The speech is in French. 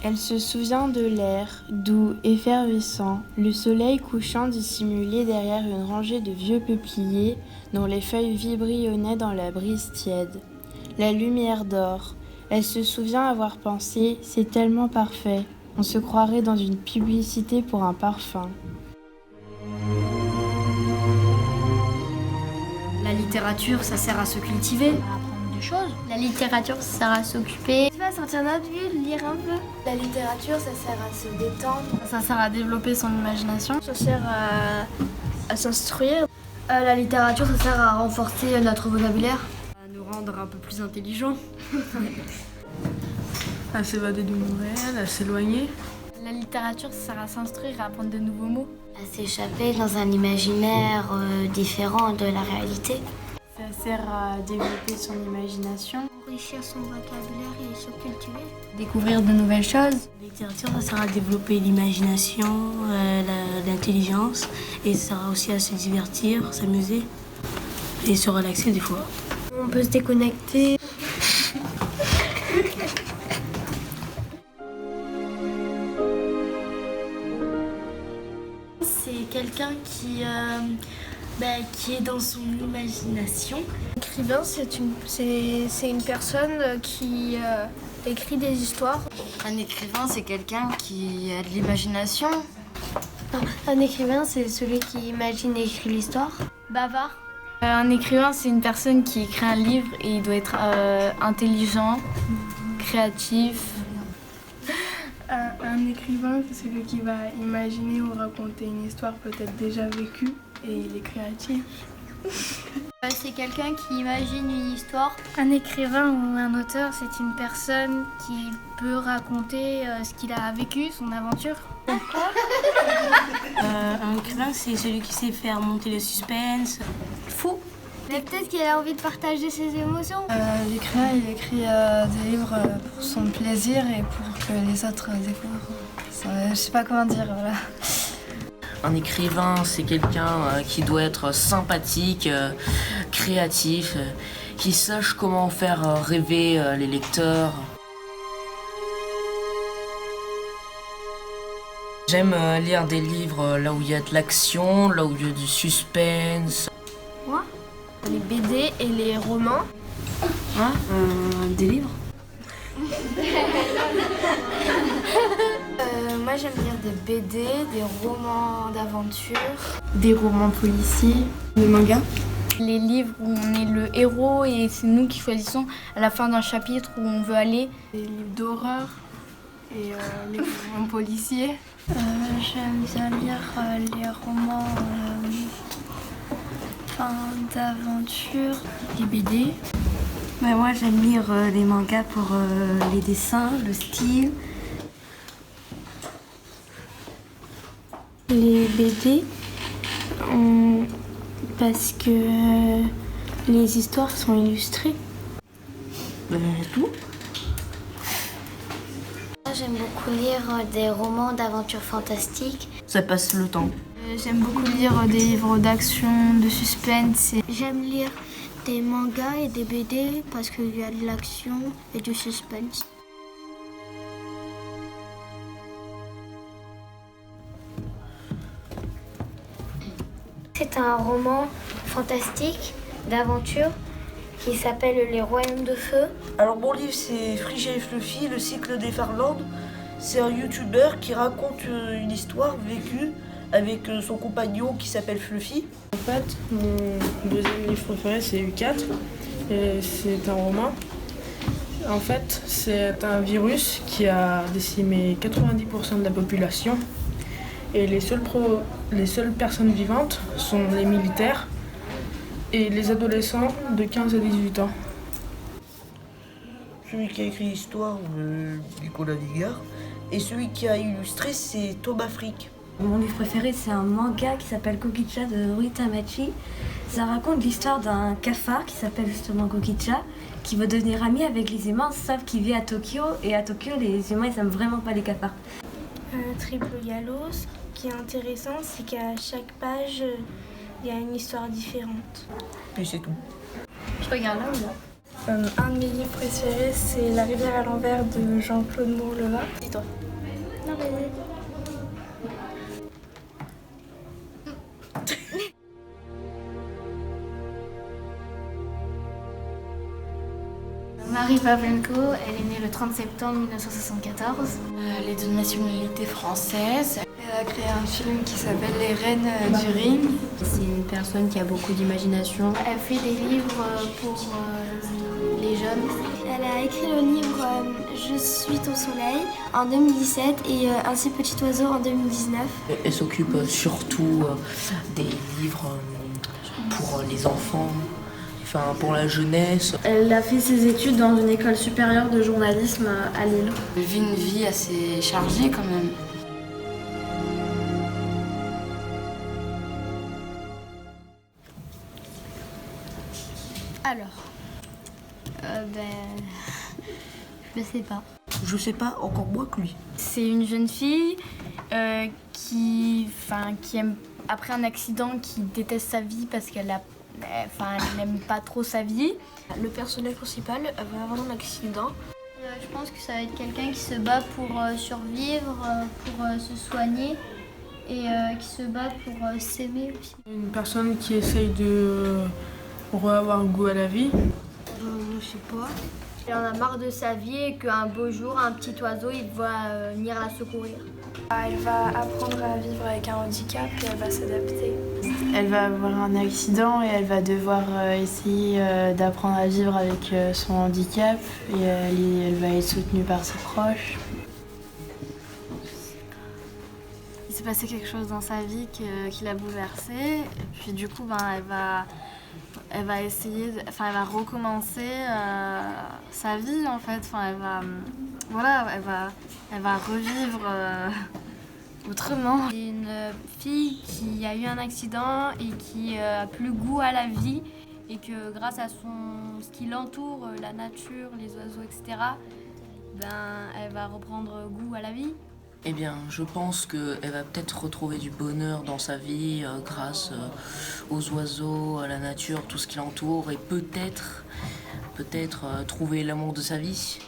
Elle se souvient de l'air, doux, effervescent, le soleil couchant dissimulé derrière une rangée de vieux peupliers dont les feuilles vibrillonnaient dans la brise tiède. La lumière d'or. Elle se souvient avoir pensé « c'est tellement parfait, on se croirait dans une publicité pour un parfum ». La littérature, ça sert à se cultiver, à apprendre des choses. La littérature, ça sert à s'occuper. Tu vas sortir notre ville, lire un peu. La littérature, ça sert à se détendre. Ça sert à développer son imagination. Ça sert à s'instruire. La littérature, ça sert à renforcer notre vocabulaire. À nous rendre un peu plus intelligents. À s'évader du monde réel, à s'éloigner. La littérature, ça sert à s'instruire, à apprendre de nouveaux mots. À s'échapper dans un imaginaire différent de la réalité. Ça sert à développer son imagination. Enrichir son vocabulaire et se cultiver. Découvrir de nouvelles choses. La littérature, ça sert à développer l'imagination, l'intelligence, et ça sert aussi à se divertir, s'amuser et se relaxer des fois. On peut se déconnecter. C'est quelqu'un qui est dans son imagination. L'écrivain, c'est une personne qui écrit des histoires. Un écrivain, c'est quelqu'un qui a de l'imagination. Non, un écrivain, c'est celui qui imagine et écrit l'histoire. Bavard. Un écrivain, c'est une personne qui écrit un livre et il doit être intelligent, créatif. Un écrivain, c'est celui qui va imaginer ou raconter une histoire peut-être déjà vécue et il est créatif. C'est quelqu'un qui imagine une histoire. Un écrivain ou un auteur, c'est une personne qui peut raconter ce qu'il a vécu, son aventure. Un écrivain, c'est celui qui sait faire monter le suspense. Fou. Mais peut-être qu'il a envie de partager ses émotions. L'écrivain, il écrit des livres pour son plaisir et pour que les autres découvrent. Je sais pas comment dire, voilà. Un écrivain, c'est quelqu'un qui doit être sympathique, créatif, qui sache comment faire rêver les lecteurs. J'aime lire des livres là où il y a de l'action, là où il y a du suspense. Moi, les BD et les romans. Des livres. Moi, j'aime lire des BD, des romans d'aventure. Des romans policiers. Des mangas. Les livres où on est le héros et c'est nous qui choisissons à la fin d'un chapitre où on veut aller. Des livres d'horreur et les romans policiers. J'aime bien lire les romans d'aventure. Les BD. Moi, j'aime lire les mangas pour les dessins, le style. Les BD, parce que les histoires sont illustrées. Tout. J'aime beaucoup lire des romans d'aventure fantastique. Ça passe le temps. J'aime beaucoup lire des livres d'action, de suspense. J'aime lire des mangas et des BD parce qu'il y a de l'action et du suspense. C'est un roman fantastique d'aventure qui s'appelle Les Royaumes de Feu. Alors mon livre c'est Frigé et Fluffy, le cycle des Farlandes. C'est un youtubeur qui raconte une histoire vécue avec son compagnon qui s'appelle Fluffy. En fait, mon deuxième livre préféré c'est U4. Et c'est un roman. En fait, c'est un virus qui a décimé 90% de la population. Et les seules personnes vivantes sont les militaires et les adolescents de 15 à 18 ans. Celui qui a écrit l'histoire, Nicolas Ligard. Et celui qui a illustré, c'est Thomas Frick. Mon livre préféré, c'est un manga qui s'appelle Kokicha de Rui Tamachi. Ça raconte l'histoire d'un cafard qui s'appelle justement Kokicha, qui veut devenir ami avec les humains, sauf qu'il vit à Tokyo. Et à Tokyo, les humains, ils aiment vraiment pas les cafards. Triple Gallo, ce qui est intéressant, c'est qu'à chaque page, il y a une histoire différente. Puis c'est tout. Je regarde là ou là? Un de mes livres préférés, c'est La rivière à l'envers de Jean-Claude Mourleva. Et toi? Marie Pavlenko, elle est née le 30 septembre 1974. Elle est d'une nationalité française. Elle a créé un film qui s'appelle Les Reines du Ring. C'est une personne qui a beaucoup d'imagination. Elle fait des livres pour les jeunes. Elle a écrit le livre Je suis ton soleil en 2017 et Ainsi petit oiseau en 2019. Elle s'occupe surtout des livres pour les enfants, enfin pour la jeunesse. Elle a fait ses études dans une école supérieure de journalisme à Lille. Elle vit une vie assez chargée quand même. Alors, je sais pas. Je sais pas, encore moins que lui. C'est une jeune fille qui aime, après un accident, qui déteste sa vie parce qu'elle n'aime pas trop sa vie. Le personnage principal va avoir un accident. Je pense que ça va être quelqu'un qui se bat pour survivre, pour se soigner et qui se bat pour s'aimer aussi. Une personne qui essaye de avoir goût à la vie. Je sais pas. Il en a marre de sa vie et qu'un beau jour, un petit oiseau, il va venir la secourir. Elle va apprendre à vivre avec un handicap et elle va s'adapter. Elle va avoir un accident et elle va devoir essayer d'apprendre à vivre avec son handicap et elle va être soutenue par ses proches. Il s'est passé quelque chose dans sa vie qui l'a bouleversée. Et puis du coup, elle va essayer, elle va recommencer sa vie en fait. Elle va revivre autrement. C'est une fille qui a eu un accident et qui a plus goût à la vie et que grâce à ce qui l'entoure, la nature, les oiseaux, etc., elle va reprendre goût à la vie. Eh bien, je pense qu'elle va peut-être retrouver du bonheur dans sa vie grâce aux oiseaux, à la nature, tout ce qui l'entoure et peut-être trouver l'amour de sa vie.